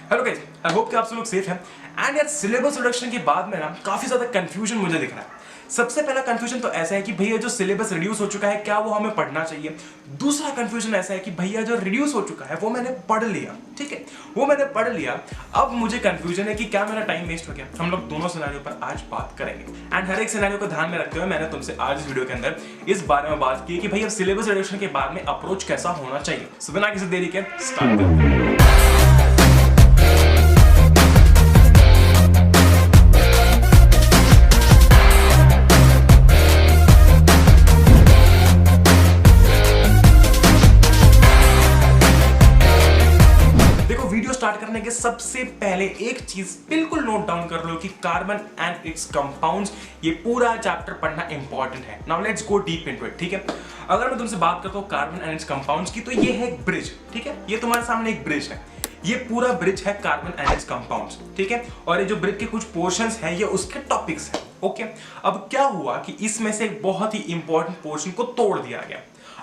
Hello guys, I hope कि आप सब लोग सेफ हैं। एंड यार सिलेबस रिडक्शन के बाद में ना काफी ज्यादा कंफ्यूजन मुझे दिख रहा है। सबसे पहला कंफ्यूजन तो ऐसा है कि भैया जो सिलेबस रिड्यूस हो चुका है क्या वो हमें पढ़ना चाहिए। दूसरा कंफ्यूजन ऐसा है कि भैया जो रिड्यूस हो चुका है वो मैंने पढ़ लिया, ठीक है, वो मैंने पढ़ लिया। अब मुझे कंफ्यूजन है कि क्या मेरा टाइम वेस्ट हो गया। हम लोग दोनों सिनेरियो पर आज बात करेंगे एंड हर एक सिनेरियो को ध्यान में रखते हुए मैंने तुमसे आज इस वीडियो के अंदर इस बारे में बात की कि भैया सिलेबस रिडक्शन के बाद में अप्रोच कैसा होना चाहिए। सो बिना किसी देरी के स्टार्ट करते हैं। स्टार्ट करने के सबसे पहले एक चीज बिल्कुल नोट डाउन कर लो कि कार्बन एंड इट्स कंपाउंड्स, ये पूरा चैप्टर पढ़ना इंपॉर्टेंट है। Now let's go deep into it, ठीक है। अगर मैं तुमसे बात करता हूं कार्बन एंड इट्स कंपाउंड्स की, तो ये है एक ब्रिज, ठीक है। ये तुम्हारे सामने एक ब्रिज है, ये पूरा ब्रिज है कार्बन एंड इट्स कंपाउंड्स, ठीक है। और ये जो ब्रिज के कुछ पोर्शंस हैं ये उसके टॉपिक्स हैं, ओके। अब क्या हुआ कि इसमें से एक बहुत ही इंपॉर्टेंट पोर्शन को तोड़ दिया गया।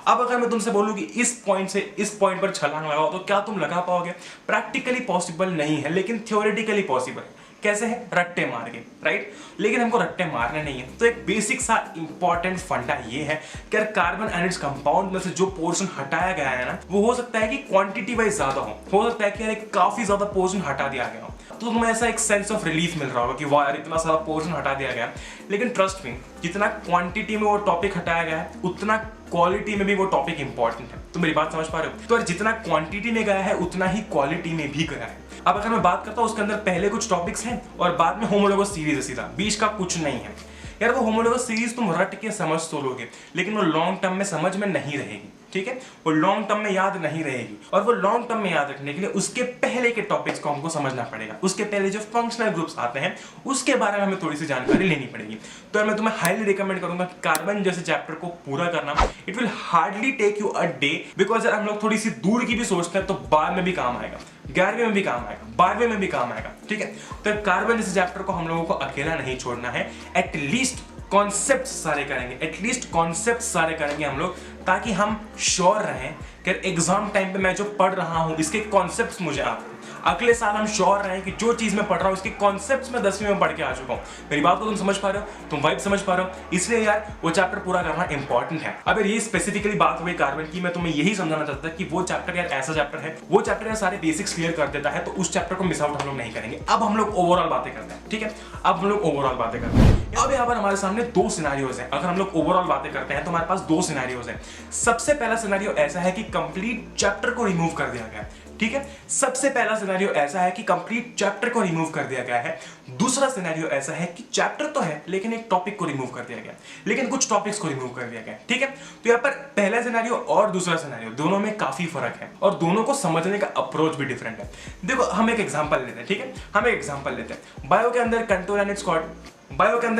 अब अगर मैं तुमसे बोलूं कि इस पॉइंट से इस पॉइंट पर छलांग लगाओ तो क्या तुम लगा पाओगे? प्रैक्टिकली पॉसिबल नहीं है, लेकिन थ्योरेटिकली पॉसिबल है। कैसे है? रट्टे मार के, राइट। लेकिन हमको रट्टे मारने नहीं है। तो एक बेसिक सा इंपॉर्टेंट फंडा ये है कि कार्बन एंड इट्स कंपाउंड में से जो पोर्शन हटाया गया है ना, वो हो सकता है कि क्वांटिटी वाइज ज्यादा हो सकता है कि यार काफी ज्यादा पोर्शन हटा दिया गया हो, तो तुम्हें ऐसा एक सेंस ऑफ रिलीफ मिल रहा होगा कि वाह यार इतना सारा पोर्शन हटा दिया गया। लेकिन ट्रस्ट मी, जितना क्वांटिटी में वो टॉपिक हटाया गया है उतना क्वालिटी में भी वो टॉपिक इंपॉर्टेंट है। तो मेरी बात समझ पा रहे हो? तो जितना क्वांटिटी में गया है उतना ही क्वालिटी में भी गया है। अब अगर मैं बात करता हूं उसके अंदर पहले कुछ टॉपिक्स हैं और बाद में होमोलोगस सीरीज है, सीधा बीच का कुछ नहीं है यार। वो होमोलोगस सीरीज तुम रट के समझ तो लोगे, लेकिन वो लॉन्ग टर्म में समझ में नहीं रहेगी, ठीक है। वो लॉन्ग टर्म में याद नहीं रहेगी, और वो लॉन्ग टर्म में याद रखने के लिए उसके पहले के टॉपिक्स को हमको समझना पड़ेगा। उसके पहले जो फंक्शनल ग्रुप्स आते हैं उसके बारे में हमें थोड़ी सी जानकारी लेनी पड़ेगी। तो मैं तुम्हें हाईली रिकमेंड करूंगा कि कार्बन जैसे चैप्टर को पूरा करना। It will hardly take you a day, because हम लोग थोड़ी सी दूर की भी सोचते हैं तो बाद में भी काम आएगा, 11वीं में भी काम आएगा, 12वीं में भी काम आएगा, ठीक है। तो कार्बन जैसे चैप्टर को हम लोगों को अकेला नहीं छोड़ना है। एटलीस्ट कॉन्सेप्ट सारे करेंगे, एटलीस्ट कॉन्सेप्ट सारे करेंगे हम लोग, ताकि हम श्योर रहें कि एग्जाम टाइम पे मैं जो पढ़ रहा हूं इसके कॉन्सेप्ट्स मुझे आते हैं। अगले साल हम श्योर रहें कि जो चीज मैं पढ़ रहा हूं इसके कॉन्सेप्ट्स मैं 10वीं में पढ़ के आ चुका हूं। मेरी बात को तुम समझ पा रहे हो? तुम वाइब समझ पा रहे हो? इसलिए यार वो चैप्टर पूरा करना इंपॉर्टेंट है। अब ये स्पेसिफिकली बात हुई कार्बन की, मैं तुम्हें यही समझाना चाहता कि वो चैप्टर यार ऐसा चैप्टर है, वो चैप्टर यार सारे बेसिक्स क्लियर कर देता है, तो उस चैप्टर को मिस आउट हम लोग नहीं करेंगे। अब हम लोग ओवरऑल बातें करते हैं, ठीक है। अब हम लोग ओवरऑल बातें करते हैं। अब यहाँ पर हमारे सामने दो सिनेरियोज हैं। अगर हम लोग ओवरऑल बातें करते हैं तो हमारे पास दो सिनेरियोज हैं। सबसे पहला सिनेरियो ऐसा है कि कंप्लीट चैप्टर को रिमूव कर दिया गया, ठीक है। सबसे पहला सिनेरियो ऐसा है कि कंप्लीट चैप्टर को रिमूव कर दिया गया है। दूसरा सिनेरियो ऐसा है कि चैप्टर तो है लेकिन एक टॉपिक को रिमूव कर दिया गया, लेकिन कुछ टॉपिक्स को रिमूव कर दिया गया, ठीक है। तो यहाँ पर पहला सिनेरियो और दूसरा सिनेरियो दोनों में काफी फर्क है और दोनों को समझने का अप्रोच भी डिफरेंट है। देखो हम एक एग्जांपल लेते हैं, ठीक है। हम एक एग्जांपल लेते हैं। बायो के अंदर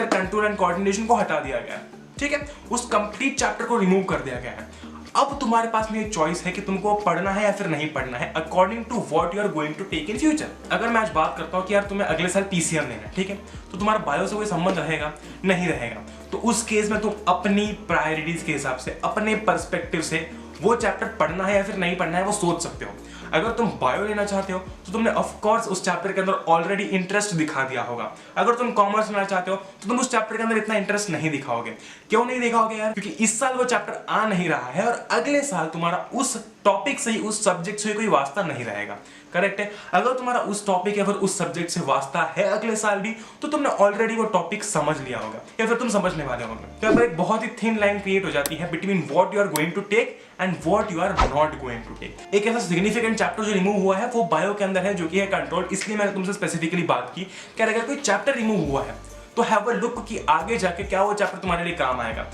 कंट्रोल एंड कोऑर्डिनेशन को हटा दिया गया, ठीक है। उस कंप्लीट चैप्टर को रिमूव कर दिया गया है। अब तुम्हारे पास में एक चॉइस है कि तुमको पढ़ना है या फिर नहीं पढ़ना है, according to what you are going to take in future. अगर मैं आज बात करता हूं कि यार तुम्हें अगले साल पीसीएम लेना है, ठीक है, तो तुम्हारा बायो से कोई संबंध रहेगा नहीं रहेगा। तो उस केस में तुम अपनी प्रायोरिटीज के हिसाब से, अपने पर्सपेक्टिव से वो चैप्टर पढ़ना है या फिर नहीं पढ़ना है वो सोच सकते हो। अगर तुम बायो लेना चाहते हो तो तुमने ऑफ कोर्स उस चैप्टर के अंदर ऑलरेडी इंटरेस्ट दिखा दिया होगा। अगर तुम कॉमर्स लेना चाहते हो तो तुम उस चैप्टर के अंदर इतना इंटरेस्ट नहीं दिखाओगे। क्यों नहीं दिखाओगे यार? क्योंकि इस साल वो चैप्टर आ नहीं रहा है और अगले साल तुम्हारा उस टॉपिक से ही, उस सब्जेक्ट से कोई वास्ता नहीं रहेगा, करेक्ट है। अगर तुम्हारा उस टॉपिक या फिर उस सब्जेक्ट से वास्ता है अगले साल भी, तो तुमने ऑलरेडी वो टॉपिक समझ लिया होगा या फिर तुम समझने वाले होंगे। तो यहाँ पर एक बहुत ही थिन लाइन क्रिएट हो जाती है between what you are going to take and what you are not going to take. एक ऐसा सिग्निफिकेंट चैप्टर जो रिमूव हुआ है वो बायो के अंदर है, जो कि है कंट्रोल। इसलिए मैंने तुमसे स्पेसिफिकली बात की कि अगर कोई चैप्टर रिमूव हुआ है तो हैव अ लुक कि आगे जाके क्या वो चैप्टर तुम्हारे लिए काम आएगा।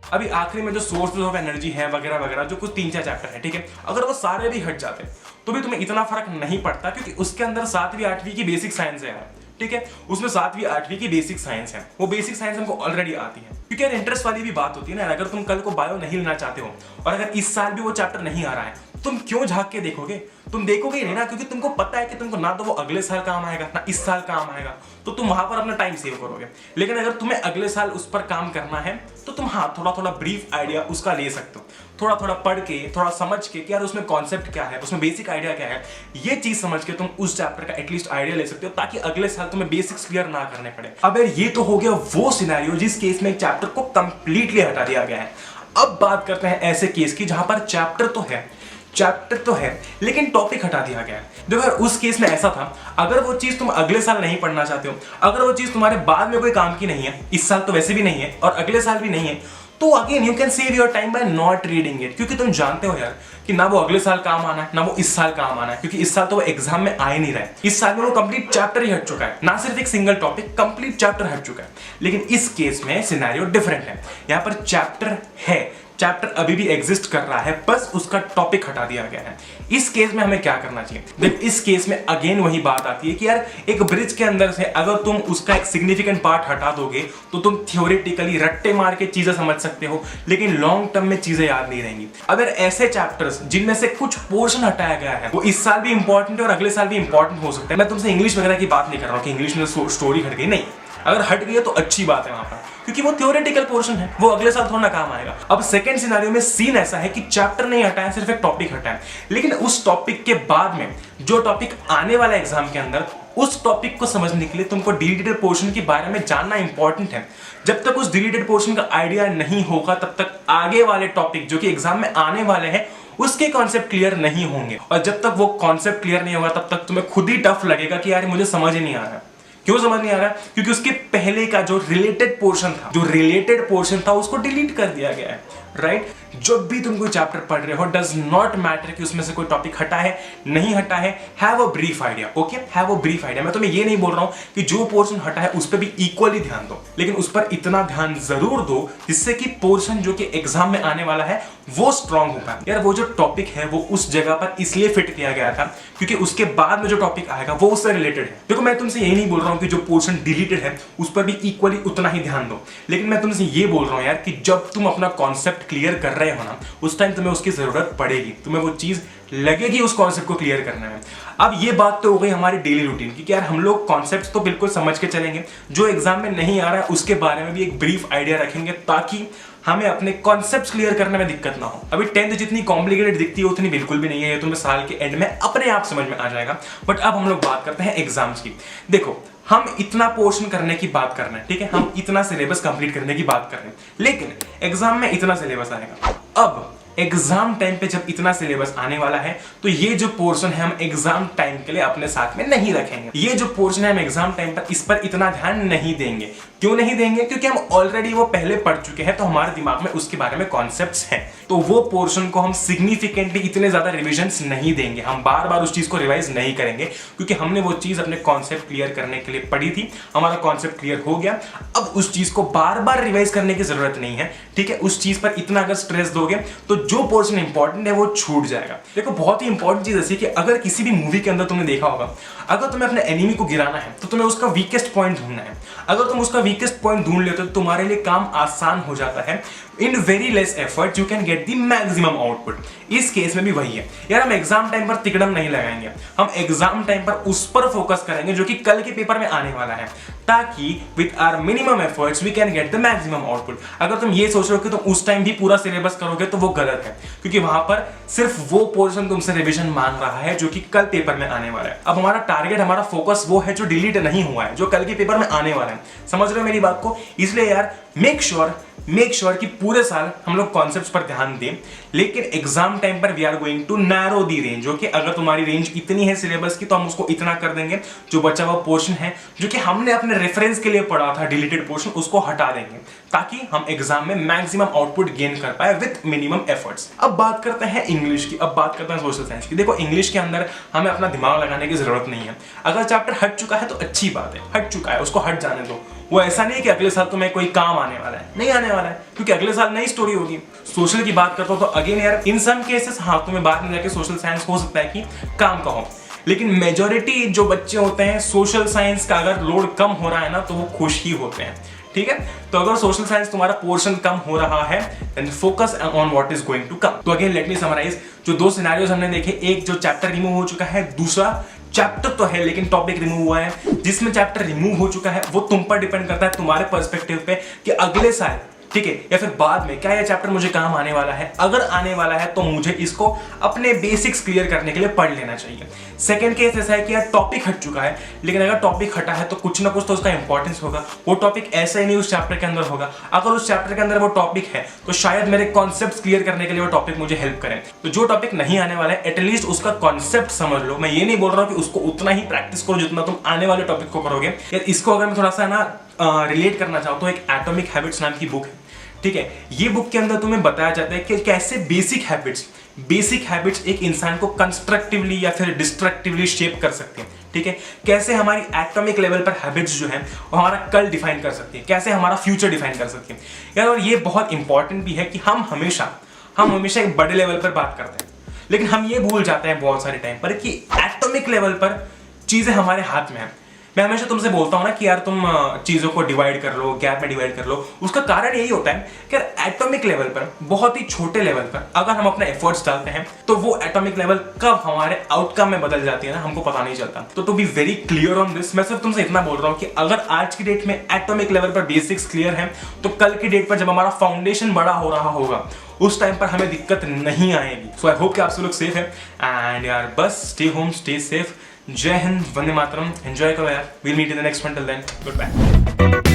अभी आखिरी में जो सोर्सेज ऑफ एनर्जी है वगैरह वगैरह, जो कुछ 3-4 चैप्टर है, ठीक है, अगर वो सारे भी हट जाते तो भी तुम्हें इतना फर्क नहीं पड़ता, क्योंकि उसके अंदर 7वीं 8वीं की बेसिक साइंस है यार, ठीक है। उसमें 7वीं 8वीं की बेसिक साइंस है, वो बेसिक साइंस हमको ऑलरेडी आती है। क्योंकि यार इंटरेस्ट वाली भी बात होती है ना, अगर तुम कल को बायो नहीं लेना चाहते हो और अगर इस साल भी वो चैप्टर नहीं आ रहा है तुम क्यों झांक के देखोगे? तुम देखोगे ही नहीं ना, क्योंकि तुमको पता है कि तुमको ना तो वो अगले साल काम आएगा ना इस साल काम आएगा, तो तुम वहां पर अपना टाइम सेव करोगे। लेकिन अगर तुम्हें अगले साल उस पर काम करना है तो तुम थोड़ा थोड़ा ब्रीफ आइडिया उसका ले सकते हो, थोड़ा थोड़ा पढ़ के, थोड़ा समझ के कि यार उसमें कॉन्सेप्ट क्या है, उसमें बेसिक आइडिया क्या है, ये चीज समझ के तुम उस चैप्टर का एटलीस्ट आइडिया ले सकते हो, ताकि अगले साल तुम्हें बेसिक्स क्लियर ना करने पड़े। अब यार ये तो हो गया वो सिनेरियो जिस केस में एक चैप्टर को कंप्लीटली हटा दिया गया है। अब बात करते हैं ऐसे केस की जहां पर चैप्टर तो है लेकिन टॉपिक हटा दिया गया है। देखो यार उस केस में ऐसा था, अगर वो चीज तुम अगले साल नहीं पढ़ना चाहते हो, अगर वो चीज तुम्हारे बाद में कोई काम की नहीं है, इस साल तो वैसे भी नहीं है और अगले साल भी नहीं है, तो again you can save your time by not reading it, क्योंकि तुम जानते हो यार कि ना वो अगले साल काम आना है ना वो इस साल काम आना है, क्योंकि इस साल तो वो एग्जाम में आ ही नहीं रहा है। इस साल में वो कंप्लीट चैप्टर ही हट चुका है, ना सिर्फ एक सिंगल टॉपिक, कंप्लीट चैप्टर हट चुका है। लेकिन इस केस में सिनेरियो डिफरेंट है, यहाँ पर चैप्टर है, चैप्टर अभी भी एग्जिस्ट कर रहा है, बस उसका टॉपिक हटा दिया गया है। इस केस में हमें क्या करना चाहिए? देख इस केस में अगेन वही बात आती है कि यार एक ब्रिज के अंदर से अगर तुम उसका एक सिग्निफिकेंट पार्ट हटा दोगे तो तुम थियोरेटिकली रट्टे मार के चीजें समझ सकते हो, लेकिन लॉन्ग टर्म में चीजें याद नहीं रहेंगी। अगर ऐसे चैप्टर्स जिनमें से कुछ पोर्शन हटाया गया है वो इस साल भी इंपॉर्टेंट है और अगले साल भी इंपॉर्टेंट हो सकता है, मैं तुमसे इंग्लिश वगैरह की बात नहीं कर रहा हूँ कि इंग्लिश में स्टोरी हट गई, नहीं, अगर हट गई है तो अच्छी बात है वहां पर, क्योंकि वो थ्योरेटिकल पोर्शन है, वो अगले साल थोड़ा ना काम आएगा। अब सेकंड सिनेरियो में सीन ऐसा है कि चैप्टर नहीं हटाया, सिर्फ एक टॉपिक हटाया, लेकिन उस टॉपिक के बाद में जो टॉपिक आने वाला एग्जाम के अंदर, उस टॉपिक को समझने के लिए तुमको डिलीटेड पोर्शन के बारे में जानना इंपॉर्टेंट है। जब तक उस डिलीटेड पोर्शन का आइडिया नहीं होगा तब तक आगे वाले टॉपिक जो कि एग्जाम में आने वाले हैं उसके कॉन्सेप्ट क्लियर नहीं होंगे, और जब तक वो कॉन्सेप्ट क्लियर नहीं होगा तब तक तुम्हें खुद ही टफ लगेगा कि यार मुझे समझ ही नहीं आ रहा। क्यों समझ नहीं आ रहा? क्योंकि उसके पहले का जो रिलेटेड पोर्शन था उसको डिलीट कर दिया गया है, राइट? जब भी तुम कोई चैप्टर पढ़ रहे हो, डज नॉट मैटर कि उसमें से कोई टॉपिक हटा है नहीं हटा है, have a brief idea, okay, have a brief idea. मैं तुम्हें ये नहीं बोल रहा हूं कि जो पोर्शन हटा है उस पर भी इक्वली ध्यान दो, लेकिन उस पर इतना ध्यान जरूर दो जिससे कि पोर्शन जो कि एग्जाम में आने वाला है वो स्ट्रांग हो पाए। यार वो जो टॉपिक है वो उस जगह पर इसलिए फिट किया गया था क्योंकि उसके बाद में जो टॉपिक आएगा वो उससे रिलेटेड है। देखो मैं तुमसे यही नहीं बोल रहा हूं कि जो पोर्शन डिलीटेड है उस पर भी इक्वली उतना ही ध्यान दो, लेकिन मैं तुमसे ये बोल रहा हूं यार कि जब तुम अपना कॉन्सेप्ट क्लियर कर रहे हो ना, उस टाइम तुम्हें उसकी जरूरत पड़ेगी, तुम्हें वो चीज लगेगी उस कॉन्सेप्ट को क्लियर करने में। अब ये बात तो हो गई हमारी डेली रूटीन की, यार हम लोग कॉन्सेप्ट्स तो बिल्कुल समझ के चलेंगे, जो एग्जाम में नहीं आ रहा है उसके बारे में भी एक ब्रीफ आइडिया रखेंगे ताकि हमें अपने कॉन्सेप्ट्स क्लियर करने में दिक्कत ना हो। अभी 10th जितनी कॉम्प्लिकेटेड दिखती है उतनी बिल्कुल भी नहीं है, ये तुम्हें साल के एंड में अपने आप समझ में आ जाएगा। बट अब हम लोग बात करते हैं एग्जाम्स की। देखो हम इतना पोर्शन करने की बात कर रहे हैं, ठीक है, हम इतना सिलेबस कंप्लीट करने की बात कर रहे हैं, लेकिन एग्जाम में इतना सिलेबस आएगा। अब एग्जाम टाइम पे जब इतना सिलेबस आने वाला है तो ये जो पोर्शन है हम एग्जाम टाइम के लिए अपने साथ में नहीं रखेंगे। ये जो पोर्शन है हम एग्जाम टाइम पर इस पर इतना ध्यान नहीं देंगे। क्यों नहीं देंगे? क्योंकि हम ऑलरेडी वो पहले पढ़ चुके हैं, तो हमारे दिमाग में उसके बारे में कॉन्सेप्ट्स हैं, तो वो पोर्शन को हम सिग्निफिकेंटली इतने ज्यादा रिविजन्स नहीं देंगे, हम बार बार उस चीज को रिवाइज नहीं करेंगे, क्योंकि हमने वो चीज अपने कॉन्सेप्ट क्लियर करने के लिए पढ़ी थी, हमारा कॉन्सेप्ट क्लियर हो गया। अब उस चीज को बार बार रिवाइज करने की जरूरत नहीं है, ठीक है। उस चीज पर इतना अगर स्ट्रेस दोगे तो जो पोर्शन इंपॉर्टेंट है वो छूट जाएगा। देखो बहुत ही इंपॉर्टेंट चीज ऐसी कि अगर किसी भी मूवी के अंदर तुमने देखा होगा, अगर तुम्हें अपने एनिमी को गिराना है तो तुम्हें उसका वीकेस्ट पॉइंट ढूंढना है। अगर तुम उसका वीकेस्ट पॉइंट ढूंढ लेते हो तो तुम्हारे लिए काम आसान हो जाता है। In very less effort you can get the maximum output. इस केस में भी वही है यार, हम एग्जाम टाइम पर तिकड़म नहीं लगाएंगे, हम एग्जाम टाइम पर उस पर फोकस करेंगे जो कि कल के पेपर में आने वाला है, ताकि with our minimum efforts we can get the maximum output. अगर तुम ये सोच रहे हो कि तुम उस टाइम भी पूरा सिलेबस करोगे तो वो गलत है, क्योंकि वहां पर सिर्फ वो पोर्शन तुमसे रिवीजन मांग रहा है जो कि कल पेपर में आने वाला है। अब हमारा टारगेट, हमारा फोकस वो है जो डिलीट नहीं हुआ है, जो कल के पेपर में आने वाला है। समझ रहे हो मेरी बात को? इसलिए यार मेक श्योर कि पूरे साल हम लोग कॉन्सेप्ट्स पर ध्यान दें, लेकिन एग्जाम टाइम पर we are going to narrow the range. Okay, अगर तुम्हारी रेंज इतनी है सिलेबस की तो हम उसको इतना कर देंगे, जो बचा हुआ पोर्शन है जो कि हमने अपने रेफरेंस के लिए पढ़ा था डिलीटेड पोर्शन, उसको हटा देंगे ताकि हम एग्जाम में मैक्सिमम आउटपुट गेन कर पाए विद मिनिमम एफर्ट्स। अब बात करते हैं इंग्लिश की, अब बात करते हैं सोशल साइंस की। देखो इंग्लिश के अंदर हमें अपना दिमाग लगाने की जरूरत नहीं है। अगर चैप्टर हट चुका है तो अच्छी बात है, हट चुका है उसको हट जाने दो। वो ऐसा नहीं कि अगले साल तुम्हें कोई काम आने वाला है, नहीं आने वाला है, क्योंकि अगले साल नई स्टोरी होगी। सोशल की बात करता हूं तो अगेन यार इन सम केसेस हाँ तुम्हें बाद में जाके सोशल साइंस हो सकता है कि काम का हो, लेकिन मेजॉरिटी जो बच्चे होते हैं सोशल साइंस का अगर लोड कम हो रहा है ना तो वो खुश ही होते हैं, ठीक है। तो अगर सोशल साइंस तुम्हारा पोर्शन कम हो रहा है then focus on what is going to come. तो अगेन लेट मी समराइज, जो दो सिनेरियोज हमने देखे, एक जो चैप्टर रिमूव हो चुका है, दूसरा चैप्टर तो है लेकिन टॉपिक रिमूव हुआ है। जिसमें चैप्टर रिमूव हो चुका है वो तुम पर डिपेंड करता है, तुम्हारे पर्सपेक्टिव पे कि अगले साल, ठीक है, या फिर बाद में क्या यह चैप्टर मुझे काम आने वाला है। अगर आने वाला है तो मुझे इसको अपने बेसिक्स क्लियर करने के लिए पढ़ लेना चाहिए। सेकंड केस ऐसा है कि यार टॉपिक हट चुका है, लेकिन अगर टॉपिक हटा है तो कुछ ना कुछ तो उसका इंपॉर्टेंस होगा। वो टॉपिक ऐसा ही नहीं उस चैप्टर के अंदर होगा। अगर उस चैप्टर के अंदर वो टॉपिक है तो शायद मेरे कॉन्सेप्ट क्लियर करने के लिए वो टॉपिक मुझे हेल्प करें। तो जो टॉपिक नहीं आने वाला है एटलीस्ट उसका कॉन्सेप्ट समझ लो। मैं ये नहीं बोल रहा हूँ कि उसको उतना ही प्रैक्टिस करो जितना तुम आने वाले टॉपिक को करोगे। यार इसको अगर मैं थोड़ा सा ना रिलेट करना चाहूँ तो एक एटॉमिक हैबिट्स नाम की बुक है, ठीक है। ये बुक के अंदर तुम्हें बताया जाता है कि कैसे बेसिक हैबिट्स एक इंसान को कंस्ट्रक्टिवली या फिर डिस्ट्रक्टिवली शेप कर सकते हैं, ठीक है। कैसे हमारी एटॉमिक लेवल पर हैबिट्स जो है वो हमारा कल डिफाइन कर सकती है, कैसे हमारा फ्यूचर डिफाइन कर सकती है यार। और ये बहुत इंपॉर्टेंट भी है कि हम हमेशा एक बड़े लेवल पर बात करते हैं, लेकिन हम ये भूल जाते हैं बहुत सारे टाइम पर कि एटॉमिक लेवल पर चीजें हमारे हाथ में है। मैं हमेशा तुमसे बोलता हूं ना कि यार तुम चीजों को डिवाइड कर लो, गैप में डिवाइड कर लो। उसका कारण यही होता है कि एटॉमिक लेवल पर, बहुत ही छोटे लेवल पर अगर हम अपने एफर्ट्स डालते हैं तो वो एटॉमिक लेवल कब हमारे आउटकम में बदल जाती है ना, हमको पता नहीं चलता। तो to be very clear on this, मैं सिर्फ तुमसे इतना बोल रहा हूँ कि अगर आज की डेट में एटॉमिक लेवल पर बेसिक्स क्लियर है तो कल की डेट पर जब हमारा फाउंडेशन बड़ा हो रहा होगा उस टाइम पर हमें दिक्कत नहीं आएगी। सो आई होप कि आप सब लोग सेफ है एंड यार बस स्टे होम, स्टे सेफ। जय हिंद, वंदे मातरम, एंजॉय करो यार। We'll meet in the next one, till then good bye.